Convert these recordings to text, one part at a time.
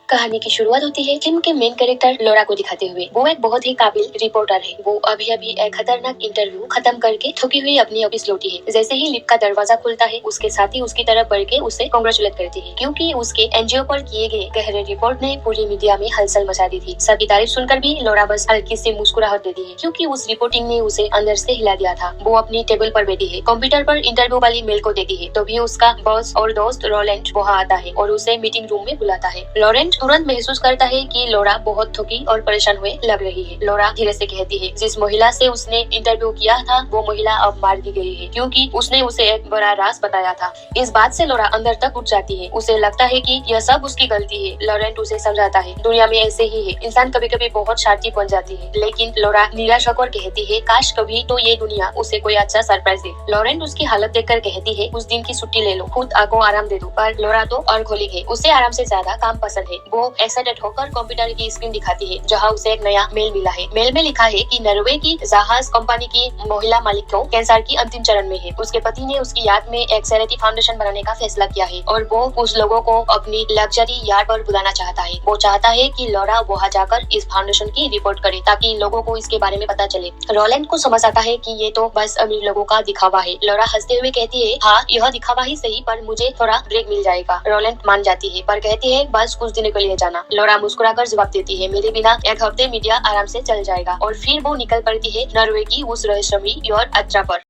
कहानी की शुरुआत होती है फिल्म के मेन कैरेक्टर लोरा को दिखाते हुए। वो एक बहुत ही काबिल रिपोर्टर है। वो अभी अभी एक खतरनाक इंटरव्यू खत्म करके थकी हुई अपनी ऑफिस लौटी है। जैसे ही लिफ्ट का दरवाजा खुलता है, उसके साथी उसकी तरफ बढ़ के उसे कांग्रेचुलेट करती है, क्योंकि उसके एनजीओ पर किए गए गहरे रिपोर्ट ने पूरी मीडिया में हलचल मचा दी थी। सबकी तारीफ सुनकर भी लोरा बस हल्की सी मुस्कुराहट देती है, क्योंकि उस रिपोर्टिंग ने उसे अंदर से हिला दिया था। वो अपनी टेबल पर बैठी है, कंप्यूटर पर इंटरव्यू वाली मेल को देखती है, तो भी उसका बॉस और दोस्त रोलेंट वहाँ आता है और उसे मीटिंग रूम में बुलाता है। लोरेंट तुरंत महसूस करता है कि लोरा बहुत थकी और परेशान हुए लग रही है। लोरा धीरे से कहती है, जिस महिला से उसने इंटरव्यू किया था वो महिला अब मार दी गई है, क्योंकि उसने उसे एक बड़ा राज बताया था। इस बात से लोरा अंदर तक उठ जाती है। उसे लगता है कि यह सब उसकी गलती है। लोरेंट उसे समझाता है, दुनिया में ऐसे ही है, इंसान कभी कभी बहुत शातिर बन जाती है। लेकिन लोरा निराश होकर कहती है, काश कभी तो ये दुनिया उसे कोई अच्छा सरप्राइज दे। लोरेंट उसकी हालत देखकर कहती है, उस दिन की छुट्टी ले लो, खुद आंखों आराम दे दो। पर लोरा तो अल्कोहलिक है, उसे आराम से ज्यादा काम पसंद है। वो एक्साइटेड होकर कंप्यूटर की स्क्रीन दिखाती है, जहाँ उसे एक नया मेल मिला है। मेल में लिखा है कि नॉर्वे की जहाज कंपनी की महिला मालिक को कैंसर की अंतिम चरण में है। उसके पति ने उसकी याद में एक चैरिटी फाउंडेशन बनाने का फैसला किया है और वो उस लोगों को अपनी लग्जरी यार्ड पर बुलाना चाहता है। वो चाहता है कि लोरा वहाँ जाकर इस फाउंडेशन की रिपोर्ट करे, ताकि लोगों को इसके बारे में पता चले। रोलैंड को समझ आता है कि ये तो बस अमीर लोगों का दिखावा है। लोरा हंसते हुए कहती है, हाँ यह दिखावा ही सही, पर मुझे थोड़ा ब्रेक मिल जाएगा। रोलैंड मान जाती है, पर कहती है, बस कुछ दिनों के लिए जाना। लोरा मुस्कुराकर जवाब देती है, मेरे बिना एक हफ्ते मीडिया आराम से चल जाएगा। और फिर वो निकल पड़ती है नॉर्वे की उस रहस्यमयी यात्रा पर।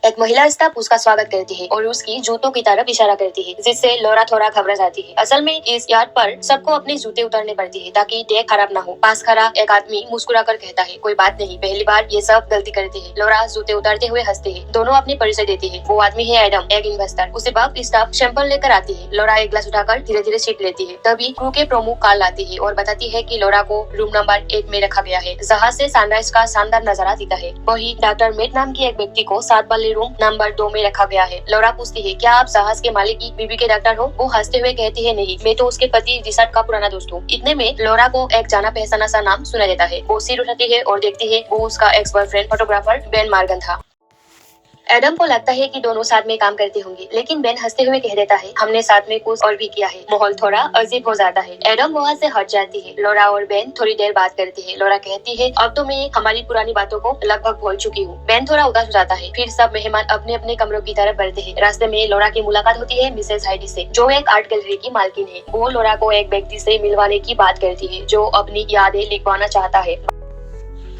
एक महिला स्टाफ उसका स्वागत करती है और उसकी जूतों की तरफ इशारा करती है, जिससे लोरा थोड़ा घबरा जाती है। असल में इस यार्ड पर सबको अपने जूते उतारने पड़ते हैं, ताकि डेक खराब ना हो। पास खड़ा एक आदमी मुस्कुराकर कहता है, कोई बात नहीं, पहली बार ये सब गलती करते हैं। लोरा जूते उतारते हुए हंसते हैं। दोनों अपने परिचय देते हैं। वो आदमी है एडम, एक इन्वेस्टर। उसे बाद स्टाफ शैंपल लेकर आती है। लोरा एक गिलास उठाकर धीरे धीरे सीट लेती है। तभी क्रू के प्रमुख कॉल आती है और बताती है कि लोरा को रूम नंबर 8 में रखा गया है, जहाँ से सनराइज का शानदार नजारा दिखता है। वही डॉक्टर मेट नाम की एक व्यक्ति को 7 वाले रूम नंबर 2 में रखा गया है। लोरा पूछती है, क्या आप जहाज के मालिक की बीवी के डॉक्टर हो? वो हंसते हुए कहती है, नहीं, मैं तो उसके पति रिचर्ड का पुराना दोस्त हूँ। इतने में लोरा को एक जाना पहचाना सा नाम सुना देता है। वो सिर उठाती है और देखती है वो उसका ex boyfriend photographer Ben Morgan था। एडम को लगता है कि दोनों साथ में काम करते होंगे, लेकिन बेन हंसते हुए कह देता है, हमने साथ में कुछ और भी किया है। माहौल थोड़ा अजीब हो जाता है। एडम वहाँ से हट जाती है। लोरा और बेन थोड़ी देर बात करती है। लोरा कहती है, अब तो मैं हमारी पुरानी बातों को लगभग भूल चुकी हूँ। बेन थोड़ा उदास हो जाता है। फिर सब मेहमान अपने अपने कमरों की तरफ बढ़ते हैं। रास्ते में लोरा की मुलाकात होती है मिसेस हाइडी से, जो एक आर्ट गैलरी की मालकिन है। वो लोरा को एक व्यक्ति से मिलवाने की बात करती है, जो अपनी यादें लिखवाना चाहता है।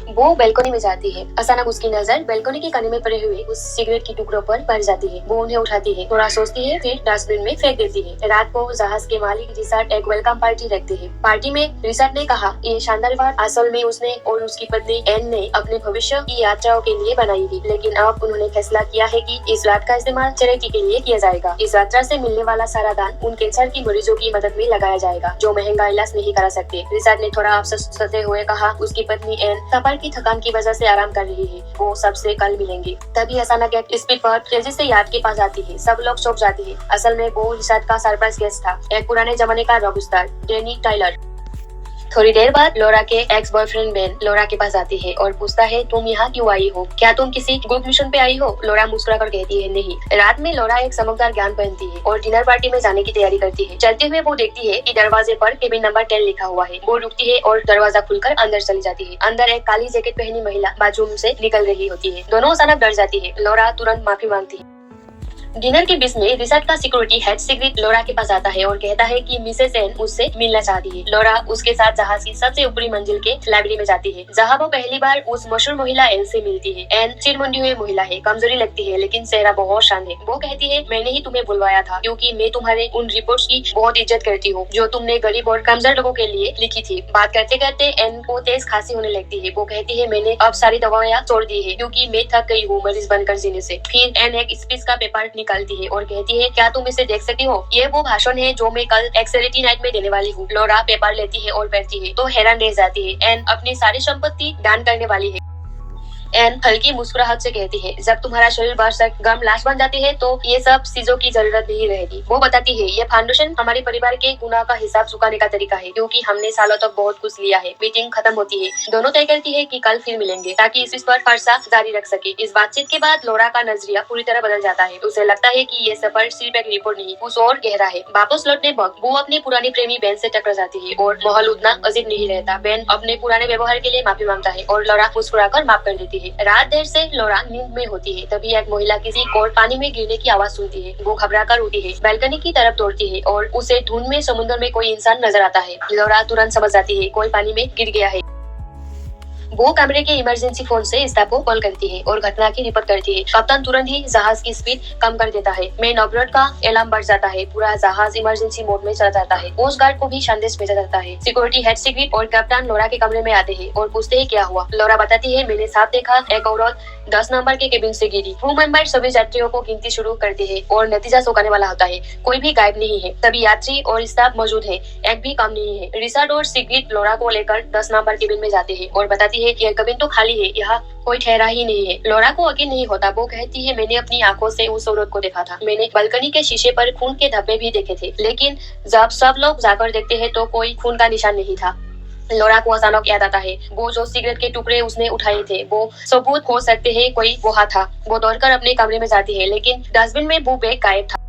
वो बैल्कनी में जाती है। अचानक उसकी नजर बैल्कनी के कोने में पड़े हुए उस सिगरेट की टुकड़ों पर पड़ जाती है। वो उन्हें उठाती है, थोड़ा सोचती है, फिर डस्टबिन में फेंक देती है। रात को जहाज के मालिक रिचर्ड एक वेलकम पार्टी रखते हैं। पार्टी में रिचर्ड ने कहा, ये शानदार बात असल में उसने और उसकी पत्नी एन ने अपने भविष्य की यात्राओं के लिए बनाई थी, लेकिन अब उन्होंने फैसला किया है कि इस रात का इस्तेमाल चैरिटी के लिए किया जाएगा। इस यात्रा से मिलने वाला सारा दान उन कैंसर की मरीजों की मदद में लगाया जाएगा, जो महंगा इलाज नहीं करा सकते। रिचर्ड ने थोड़ा अफसोस करते हुए कहा, उसकी पत्नी एन सफर की थकान की वजह से आराम कर रही है, वो सबसे कल मिलेंगे। तभी अचानक एक स्पीड पर तेजी से यार्ड के पास आती है। सब लोग चौंक जाते हैं। असल में वो रिचर्ड का सरप्राइज गेस्ट था, एक पुराने जमाने का रॉक स्टार डैनी टाइलर। थोड़ी देर बाद लोरा के एक्स बॉयफ्रेंड बेन लोरा के पास आती है और पूछता है, तुम यहाँ क्यों आई हो? क्या तुम किसी ग्रुप मिशन पे आई हो? लोरा मुस्कुराकर कहती है, नहीं। रात में लोरा एक चमकदार गाउन पहनती है और डिनर पार्टी में जाने की तैयारी करती है। चलते हुए वो देखती है कि दरवाजे पर केबिन नंबर 10 लिखा हुआ है। वो रुकती है और दरवाजा खुलकर अंदर चली जाती है। अंदर एक काली जैकेट पहनी महिला बाथरूम से निकल रही होती है। दोनों अचानक डर जाती है। लोरा तुरंत माफी मांगती है। डिनर के बीच में रिचर्ड का सिक्योरिटी हेड सीक्रेट लोरा के पास आता है और कहता है कि मिसेस एन उससे मिलना चाहती है। लोरा उसके साथ जहाज की सबसे ऊपरी मंजिल के लाइब्रेरी में जाती है, जहाँ वो पहली बार उस मशहूर महिला एन से मिलती है। एन चिरमुंडी हुई महिला है, कमजोरी लगती है, लेकिन चेहरा बहुत शांत है। वो कहती है, मैंने ही तुम्हें बुलवाया था, क्योंकि मैं तुम्हारे उन रिपोर्ट्स की बहुत इज्जत करती हूँ, जो तुमने गरीब और कमजोर लोगों के लिए लिखी थी। बात करते करते एन को तेज खांसी होने लगती है। वो कहती है, मैंने अब सारी दवाइयाँ छोड़ दी है, क्योंकि मैं थक गई हूँ मरीज बनकर जीने से। फिर एन एक स्पीच का पेपर निकालती है और कहती है, क्या तुम इसे देख सकती हो? ये वो भाषण है जो मैं कल एक चैरिटी नाइट में देने वाली हूँ। लोरा पेपर लेती है और पढ़ती है तो हैरान रह जाती है। एन अपनी सारी संपत्ति दान करने वाली है। एन हल्की मुस्कुराहट से कहती है, जब तुम्हारा शरीर बरसक गर्म लाश बन जाती है तो ये सब चीजों की जरूरत नहीं रहेगी। वो बताती है, ये फाउंडेशन हमारे परिवार के गुनाह का हिसाब चुकाने का तरीका है, क्योंकि हमने सालों तक बहुत कुछ लिया है। मीटिंग खत्म होती है, दोनों तय करती है कि कल फिर मिलेंगे ताकि इस पर फरसा जारी रख सके। इस बातचीत के बाद लौरा का नजरिया पूरी तरह बदल जाता है। उसे लगता है कि ये सफर सिर्फ एक रिपोर्ट नहीं, कुछ और गहरा है। वापस लौटने वक्त वो अपनी पुरानी प्रेमी बेन से टकरा जाती है और माहौल उतना अजीब नहीं रहता। बेन अपने पुराने व्यवहार के लिए माफी मांगता है और लौरा मुस्कुराकर माफ कर देती है। रात देर से लौरा नींद में होती है, तभी एक महिला किसी कोर्ट पानी में गिरने की आवाज सुनती है। वो घबराकर उठी है, बालकनी की तरफ दौड़ती है और उसे धुंध में समुद्र में कोई इंसान नजर आता है। लौरा तुरंत समझ जाती है कोई पानी में गिर गया है। वो कमरे के इमरजेंसी फोन से स्टाफ को कॉल करती है और घटना की रिपोर्ट करती है। कप्तान तुरंत ही जहाज की स्पीड कम कर देता है। मेन ऑपरेटर का अलार्म बढ़ जाता है। पूरा जहाज इमरजेंसी मोड में चला जाता है। कोस्ट गार्ड को भी संदेश भेजा जाता है। सिक्योरिटी हेड सिग्रिड और कप्तान लौरा के कमरे में आते हैं और पूछते हैं क्या हुआ। लौरा बताती है, मैंने साफ देखा, एक औरत 10 नंबर के केबिन से गिरी। क्रू मेंबर सभी यात्रियों को गिनती शुरू करते हैं और नतीजा चौंकाने वाला होता है। कोई भी गायब नहीं है, सभी यात्री और स्टाफ मौजूद है, एक भी कम नहीं है। रिचर्ड और सिग्रिड लौरा को लेकर 10 नंबर केबिन में जाते हैं और बताती है कि यह केबिन तो खाली है, यहाँ कोई ठहरा ही नहीं है। लौरा को यकीन नहीं होता। वो कहती है, मैंने अपनी आंखों से उस औरत को देखा था। मैंने बालकनी के शीशे पर खून के धब्बे भी देखे थे, लेकिन जब सब लोग जाकर देखते हैं तो कोई खून का निशान नहीं था। लौरा को अचानक याद आता है, वो जो सिगरेट के टुकड़े उसने उठाए थे वो सबूत हो सकते हैं कोई वहाँ था। वो दौड़कर अपने कमरे में जाती है, लेकिन डस्टबिन में वो बैग गायब था।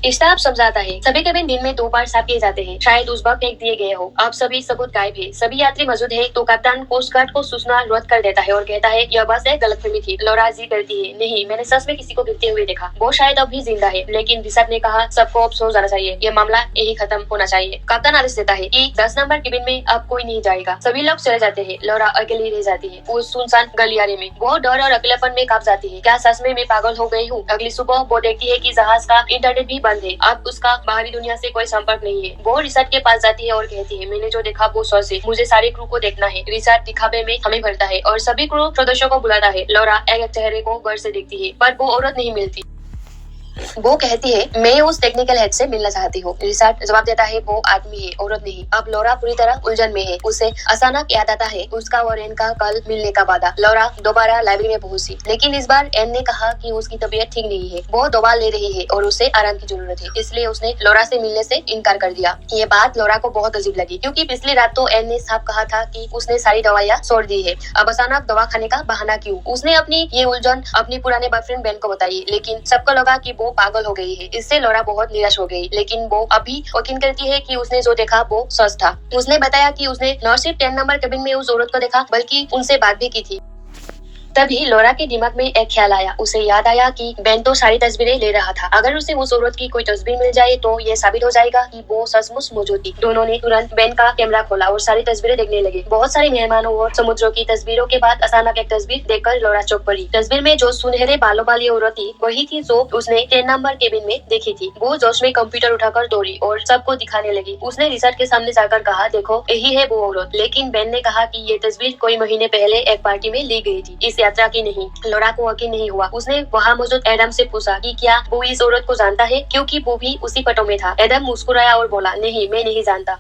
स्टाफ समझाता है, सभी केबिन दिन में 2 बार साफ किए जाते हैं, शायद उस वक्त फेंक दिए गए हो। अब सभी सबूत गायब है, सभी यात्री मौजूद है। तो कप्तान कोस्ट गार्ड को सूचना रद्द कर देता है और कहता है, यह बस एक गलतफहमी थी। लौरा जी करती है, नहीं, मैंने सच में किसी को गिरते हुए देखा। वो शायद अब भी जिंदा है। लेकिन रिचर्ड ने कहा, सबको अब सो जाना चाहिए, ये मामला यही खत्म होना चाहिए। कप्तान आदेश देता है कि 10 नंबर केबिन में अब कोई नहीं जाएगा। सभी लोग चले जाते हैं। लौरा अकेली रह जाती है उस सुनसान गलियारे में। वो डर और अकेलापन में कांप जाती है। क्या सच में मैं पागल हो गई हूँ? अगली सुबह वो देखती है कि जहाज का इंटरनेट भी बंद है। अब उसका बाहरी दुनिया से कोई संपर्क नहीं है। वो रिचर्ड के पास जाती है और कहती है, मैंने जो देखा वो सच है, मुझे सारे क्रू को देखना है। रिचर्ड दिखावे में हमें भरता है और सभी क्रू सदस्यों को बुलाता है। लौरा एक चेहरे को गौर से देखती है, पर वो औरत नहीं मिलती। वो कहती है, मैं उस टेक्निकल हेड से मिलना चाहती हूँ। रिचर्ड जवाब देता है, वो आदमी है, औरत नहीं। अब लौरा पूरी तरह उलझन में है। उसे अचानक याद आता है उसका और एन का कल मिलने का वादा। लौरा दोबारा लाइब्रेरी में पहुंची, लेकिन इस बार एन ने कहा कि उसकी तबीयत ठीक नहीं है, वो दवा ले रही है और उसे आराम की जरूरत है, इसलिए उसने लौरा से मिलने से इनकार कर दिया। ये बात लौरा को बहुत अजीब लगी, क्योंकि पिछली रात तो एन ने साफ कहा था कि उसने सारी दवाइयाँ छोड़ दी है। अब अचानक दवा खाने का बहाना क्यों? उसने अपनी ये उलझन अपनी पुराने बॉयफ्रेंड बेन को बताई, लेकिन सबको लगा कि वो पागल हो गई है। इससे लौरा बहुत निराश हो गई, लेकिन वो अभी यकीन करती है कि उसने जो देखा वो सच था। उसने बताया कि उसने न सिर्फ 10 नंबर केबिन में उस औरत को देखा, बल्कि उनसे बात भी की थी। तभी लौरा के दिमाग में एक ख्याल आया। उसे याद आया कि बेन तो सारी तस्वीरें ले रहा था। अगर उसे उस औरत की कोई तस्वीर मिल जाए तो ये साबित हो जाएगा कि वो सचमुच मौजूद थी। दोनों ने तुरंत बेन का कैमरा खोला और सारी तस्वीरें देखने लगे। बहुत सारे मेहमानों और समुद्रों की तस्वीरों के बाद अचानक एक तस्वीर देखकर लौरा चौंक पड़ी। तस्वीर में जो सुनहरे बालों वाली औरत थी वही थी जो उसने 10 नंबर केबिन में देखी थी। वो जोश में कंप्यूटर उठाकर दौड़ी और सबको दिखाने लगी। उसने रिचर्ड के सामने जाकर कहा, देखो यही है वो औरत। लेकिन बेन ने कहा कि ये तस्वीर कोई महीने पहले एक पार्टी में ली गई थी, इस यात्रा की नहीं। लौरा को यकीन नहीं हुआ। उसने वहाँ मौजूद एडम से पूछा कि क्या वो इस औरत को जानता है, क्योंकि वो भी उसी फोटो में था। एडम मुस्कुराया और बोला, नहीं, मैं नहीं जानता।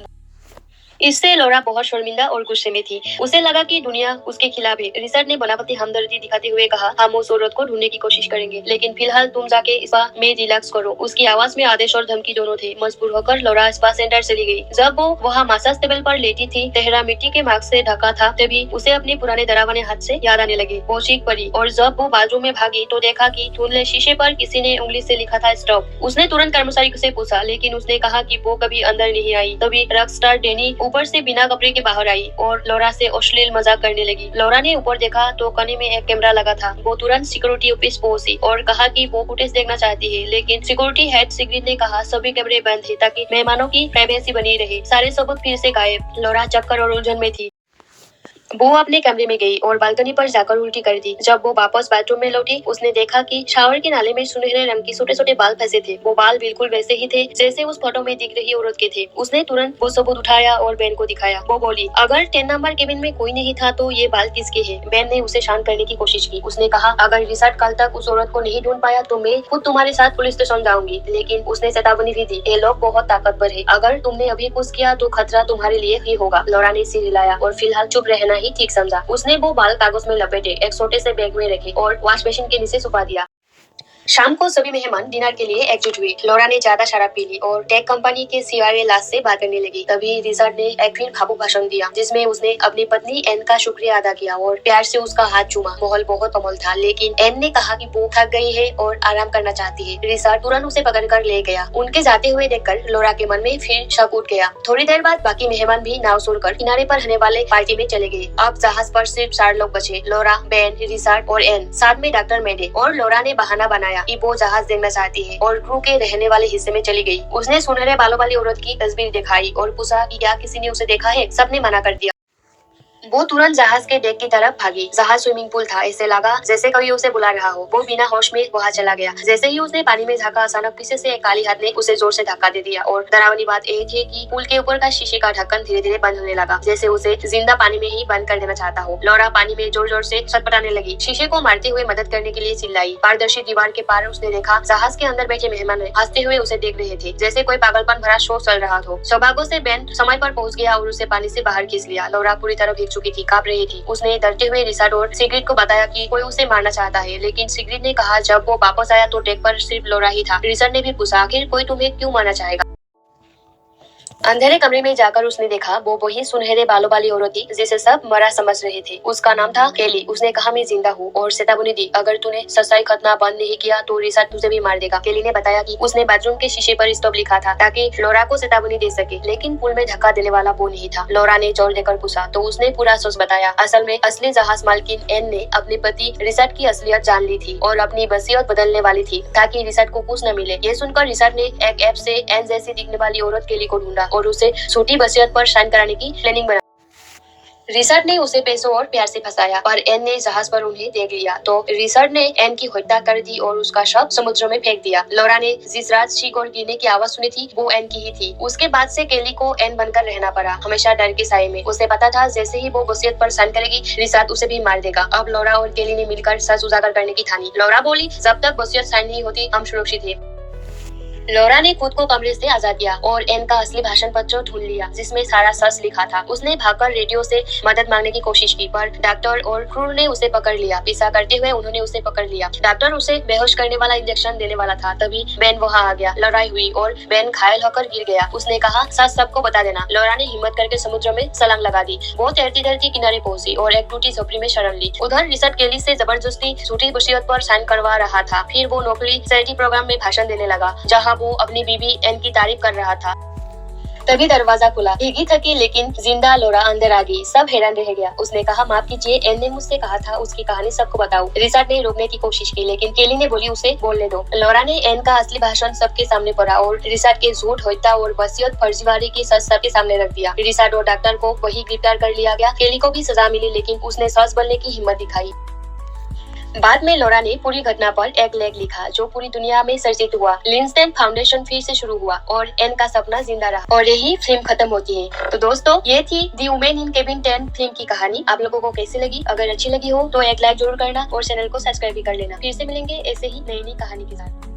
इससे लौरा बहुत शर्मिंदा और गुस्से में थी। उसे लगा कि दुनिया उसके खिलाफ है। रिचर्ड ने बनावटी हमदर्दी दिखाते हुए कहा, हम उस औरत को ढूंढने की कोशिश करेंगे, लेकिन फिलहाल तुम जाके स्पा में रिलैक्स करो। उसकी आवाज में आदेश और धमकी दोनों थे। मजबूर होकर लौरा स्पा सेंटर चली गई। जब वो वहाँ मसाज टेबल पर लेटी थी, चेहरा मिट्टी के मास्क से ढका था, तभी उसे अपने पुराने डरावने हाथ से याद आने लगे। वो चीख पड़ी और जब वो बाथरूम में भागी तो देखा कि धुंधले शीशे पर किसी ने उंगली से लिखा था, स्टॉप। उसने तुरंत कर्मचारी से पूछा, लेकिन उसने कहा कि वो कभी अंदर नहीं आई। तभी रॉक स्टार डेनी ऊपर से बिना कपड़े के बाहर आई और लौरा से अश्लील मजाक करने लगी। लौरा ने ऊपर देखा तो कोने में एक कैमरा लगा था। वो तुरंत सिक्योरिटी ऑफिस पहुंची और कहा कि वो फुटेज देखना चाहती है, लेकिन सिक्योरिटी हेड सिग्रिड ने कहा सभी कैमरे बंद है ताकि मेहमानों की प्राइवेसी बनी रहे। सारे सबूत फिर से गायब। लौरा चक्कर और उलझन में थी। वो अपने कमरे में गई और बालकनी पर जाकर उल्टी कर दी। जब वो वापस बाथरूम में लौटी, उसने देखा कि शावर के नाले में सुनहरे रंग की छोटे छोटे बाल फंसे थे। वो बाल बिल्कुल वैसे ही थे जैसे उस फोटो में दिख रही औरत के थे। उसने तुरंत वो सबूत उठाया और बेन को दिखाया। वो बोली, अगर 10 नंबर केबिन में कोई नहीं था तो ये बाल किसके हैं? बेन ने उसे शांत करने की कोशिश की। उसने कहा, अगर रिचर्ड कल तक उस औरत को नहीं ढूंढ पाया तो मैं खुद तुम्हारे साथ पुलिस स्टेशन जाऊंगी। लेकिन उसने चेतावनी भी दी, ये लोग बहुत ताकतवर है, अगर तुमने अभी कुछ किया तो खतरा तुम्हारे लिए ही होगा। लौरा ने सिर हिलाया और फिलहाल चुप रहना ही ठीक समझा। उसने वो बाल कागज में लपेटे एक छोटे से बैग में रखे और वॉश बेसिन के नीचे छुपा दिया। शाम को सभी मेहमान डिनर के लिए एकजुट हुए। लॉरा ने ज्यादा शराब पी ली और टेक कंपनी के सीआरए लास्ट से बात करने लगी। तभी रिचर्ड ने एक फिर खाबू भाषण दिया जिसमें उसने अपनी पत्नी एन का शुक्रिया अदा किया और प्यार से उसका हाथ चूमा। माहौल बहुत कोमल था, लेकिन एन ने कहा कि वो थक गई है और आराम करना चाहती है। रिचर्ड तुरंत उसे पकड़कर ले गया। उनके जाते हुए देखकर लॉरा के मन में फिर शक उठ गया। थोड़ी देर बाद बाकी मेहमान भी नाव छोड़कर किनारे पर रहने वाले पार्टी में चले गए। अब जहाज पर सिर्फ 4 लोग बचे, लॉरा, बेन, रिचर्ड और एन, साथ में डॉक्टर मेडे। और लॉरा ने बहाना बनाया कि वो जहाज देखना चाहती है और क्रू के रहने वाले हिस्से में चली गई। उसने सुनहरे बालों वाली औरत की तस्वीर दिखाई और पूछा कि क्या किसी ने उसे देखा है। सबने मना कर दिया। वो तुरंत जहाज के डेक की तरफ भागी। जहाज स्विमिंग पूल था, ऐसे लगा जैसे कोई उसे बुला रहा हो। वो बिना होश में वहाँ चला गया। जैसे ही उसने पानी में झांका, अचानक पीछे से एक काली हाथ ने उसे जोर से धक्का दे दिया। और डरावनी बात ये थी कि पुल के ऊपर का शीशे का ढक्कन धीरे धीरे बंद होने लगा, जैसे उसे जिंदा पानी में ही बंद कर देना चाहता हो। लॉरा पानी में जोर जोर से छटपटाने लगी। शीशे को मारते हुए मदद करने के लिए चिल्लाई। पारदर्शी दीवार के पार उसने देखा जहाज के अंदर बैठे मेहमान हंसते हुए उसे देख रहे थे, जैसे कोई पागलपन भरा शो चल रहा हो। सौभाग्य से बेन समय पर पहुँच गया और उसे पानी से बाहर खींच लिया। लॉरा पूरी तरह भीग चुकी थी, कांप रही थी। उसने डरते हुए रिचर्ड और सिग्रिड को बताया कि कोई उसे मारना चाहता है, लेकिन सिग्रिड ने कहा जब वो वापस आया तो डेक पर सिर्फ लॉरा ही था। रिचर्ड ने भी पूछा आखिर कोई तुम्हें क्यों मारना चाहेगा। अंधेरे कमरे में जाकर उसने देखा वो वही सुनहरे बालों वाली औरत थी जिसे सब मरा समझ रहे थे। उसका नाम था केली। उसने कहा मैं जिंदा हूँ और चेतावनी दी अगर तूने सच्चाई खतना बंद नहीं किया तो रिचर्ड तुझे भी मार देगा। केली ने बताया कि उसने बाथरूम के शीशे पर स्टॉप लिखा था ताकि लॉरा को चेतावनी दे सके, लेकिन पुल में धक्का देने वाला वो नहीं था। लॉरा ने जोर देकर पूछा तो उसने पूरा सच बताया। असल में असली जहाज मालकिन एन ने अपने पति रिचर्ड की असलियत जान ली थी और अपनी वसीयत बदलने वाली थी ताकि रिचर्ड को कुछ न मिले। ये सुनकर रिचर्ड ने एक ऐप से एन जैसी दिखने वाली औरत केली को ढूंढा और उसे छोटी वसीयत पर साइन कराने की प्लानिंग बना। रिचर्ड ने उसे पैसों और प्यार से फंसाया, पर एन ने जहाज पर उन्हें देख लिया तो रिचर्ड ने एन की हत्या कर दी और उसका शव समुद्र में फेंक दिया। लॉरा ने जिस रात चीख और गिरने की आवाज सुनी थी वो एन की ही थी। उसके बाद से केली को एन बनकर रहना पड़ा, हमेशा डर के साए में। उसे पता था जैसे ही वो वसीयत पर साइन करेगी रिचर्ड उसे भी मार देगा। अब लॉरा और केली ने मिलकर सच उजागर करने की ठानी। लॉरा बोली जब तक वसीयत साइन नहीं होती हम सुरक्षित हैं। लॉरा ने खुद को कमरे से आजाद किया और एन का असली भाषण पत्र ढूंढ लिया जिसमें सारा सच लिखा था। उसने भागकर रेडियो से मदद मांगने की कोशिश की, पर डॉक्टर और क्रू ने उसे पकड़ लिया। पीछा करते हुए उन्होंने उसे पकड़ लिया। डॉक्टर उसे बेहोश करने वाला इंजेक्शन देने वाला था, तभी बेन वहाँ आ गया। लड़ाई हुई और बेन घायल होकर गिर गया। उसने कहा सच सबको बता देना। लॉरा ने हिम्मत करके समुद्र में छलांग लगा दी। वो तैरती तैरती किनारे पहुंची और एक टूटी झोपड़ी में शरण ली। उधर रिचर्ड केली से जबरदस्ती झूठी वसीयत पर साइन करवा रहा था। फिर वो नौकरी चैरिटी प्रोग्राम में भाषण देने लगा जहाँ वो अपनी बीवी एन की तारीफ कर रहा था। तभी दरवाजा खुला। भीगी थकी लेकिन जिंदा लॉरा अंदर आ गई। सब हैरान रह गया। उसने कहा माफ कीजिए, एन ने मुझसे कहा था उसकी कहानी सबको बताऊं। रिचर्ड ने रोकने की कोशिश की लेकिन केली ने बोली उसे बोलने दो। लॉरा ने एन का असली भाषण सबके सामने पढ़ा और रिचर्ड के झूठ, हत्या और वसीयत फर्जीवाड़े की सच सबके सामने रख दिया। रिचर्ड और डॉक्टर को वही गिरफ्तार कर लिया गया। केली को भी सजा मिली लेकिन उसने सच बोलने की हिम्मत दिखाई। बाद में लॉरा ने पूरी घटना पर एक लेख लिखा जो पूरी दुनिया में चर्चित हुआ। लिंसडेन फाउंडेशन फिर से शुरू हुआ और एन का सपना जिंदा रहा और यही फिल्म खत्म होती है। तो दोस्तों ये थी दी वुमेन इन केबिन 10 फिल्म की कहानी। आप लोगों को कैसी लगी? अगर अच्छी लगी हो तो एक लाइक जरूर करना और चैनल को सब्सक्राइब भी कर लेना। फिर से मिलेंगे ऐसे ही नई नई कहानी के साथ।